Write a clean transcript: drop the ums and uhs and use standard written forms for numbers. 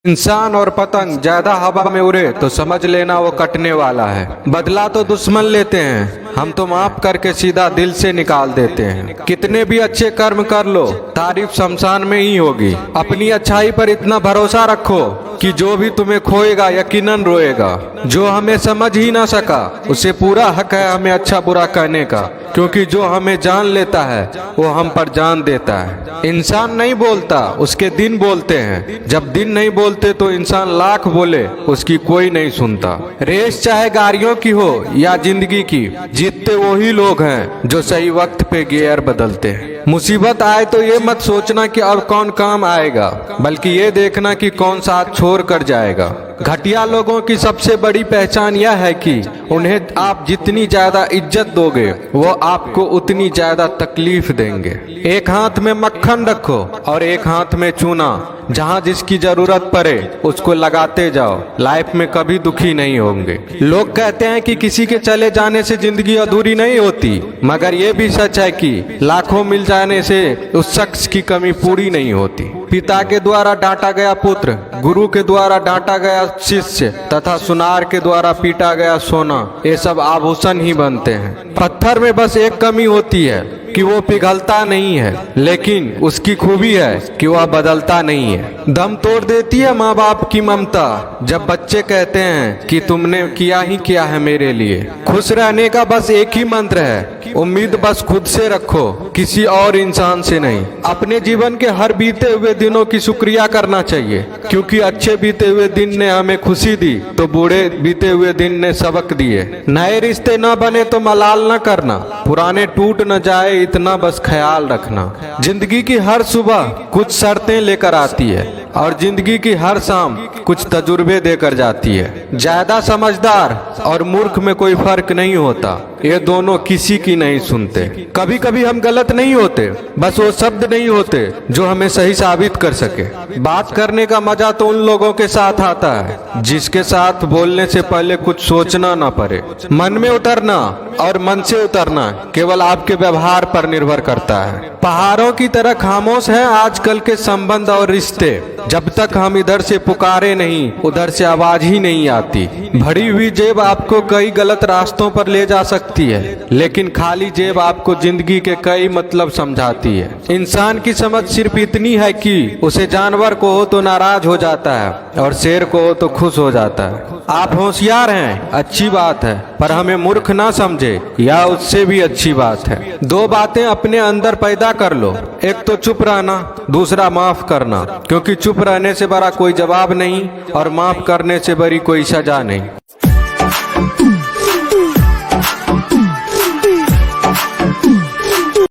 इंसान और पतंग ज्यादा हवा में उड़े तो समझ लेना वो कटने वाला है। बदला तो दुश्मन लेते हैं, हम तो माफ करके सीधा दिल से निकाल देते हैं। कितने भी अच्छे कर्म कर लो, तारीफ शमशान में ही होगी। अपनी अच्छाई पर इतना भरोसा रखो कि जो भी तुम्हें खोएगा यकीनन रोएगा। जो हमें समझ ही ना सका उसे पूरा हक है हमें अच्छा बुरा कहने का, क्योंकि जो हमें जान लेता है वो हम पर जान देता है। इंसान नहीं बोलता, उसके दिन बोलते हैं। जब दिन नहीं बोलते तो इंसान लाख बोले उसकी कोई नहीं सुनता। रेस चाहे गाड़ियों की हो या जिंदगी की, जीतते वही लोग हैं जो सही वक्त पे गियर बदलते हैं। मुसीबत आए तो ये मत सोचना कि अब कौन काम आएगा, बल्कि ये देखना कि कौन साथ छोड़ कर जाएगा। घटिया लोगों की सबसे बड़ी पहचान यह है कि उन्हें आप जितनी ज्यादा इज्जत दोगे वो आपको उतनी ज्यादा तकलीफ देंगे। एक हाथ में मक्खन रखो और एक हाथ में चूना, जहाँ जिसकी जरूरत पड़े उसको लगाते जाओ। लाइफ में कभी दुखी नहीं होंगे। लोग कहते हैं कि किसी के चले जाने से जिंदगी अधूरी नहीं होती, मगर ये भी सच है कि लाखों मिल जाने से उस शख्स की कमी पूरी नहीं होती। पिता के द्वारा डांटा गया पुत्र, गुरु के द्वारा डांटा गया शिष्य तथा सुनार के द्वारा पीटा गया सोना, ये सब आभूषण ही बनते हैं। पत्थर में बस एक कमी होती है कि वो पिघलता नहीं है, लेकिन उसकी खूबी है कि वह बदलता नहीं है। दम तोड़ देती है माँ बाप की ममता जब बच्चे कहते हैं कि तुमने किया ही क्या है मेरे लिए। खुश रहने का बस एक ही मंत्र है, उम्मीद बस खुद से रखो, किसी और इंसान से नहीं। अपने जीवन के हर बीते हुए दिनों की शुक्रिया करना चाहिए, क्योंकि अच्छे बीते हुए दिन ने हमें खुशी दी तो बूढ़े बीते हुए दिन ने सबक दिए। नए रिश्ते न बने तो मलाल न करना, पुराने टूट न जाए इतना बस ख्याल रखना। जिंदगी की हर सुबह कुछ शर्तें लेकर आती है और जिंदगी की हर शाम कुछ तजुर्बे देकर जाती है। ज्यादा समझदार और मूर्ख में कोई फर्क नहीं होता, ये दोनों किसी की नहीं सुनते। कभी कभी हम गलत नहीं होते, बस वो शब्द नहीं होते जो हमें सही साबित कर सके। बात करने का मजा तो उन लोगों के साथ आता है जिसके साथ बोलने से पहले कुछ सोचना ना पड़े। मन में उतरना और मन से उतरना केवल आपके व्यवहार पर निर्भर करता है। पहाड़ों की तरह खामोश हैं आजकल के संबंध और रिश्ते। जब तक हम इधर से पुकारे नहीं उधर से आवाज ही नहीं आती। भरी हुई जेब आपको कई गलत रास्तों पर ले जा सकती है, लेकिन खाली जेब आपको जिंदगी के कई मतलब समझाती है। इंसान की समझ सिर्फ इतनी है कि उसे जानवर को हो तो नाराज हो जाता है और शेर को हो तो खुश हो जाता है। आप होशियार हैं, अच्छी बात है, पर हमें मूर्ख ना समझे या उससे भी अच्छी बात है। दो बातें अपने अंदर पैदा कर लो, एक तो चुप रहना, दूसरा माफ करना, क्योंकि चुप रहने से बड़ा कोई जवाब नहीं और माफ करने से बड़ी कोई सजा नहीं।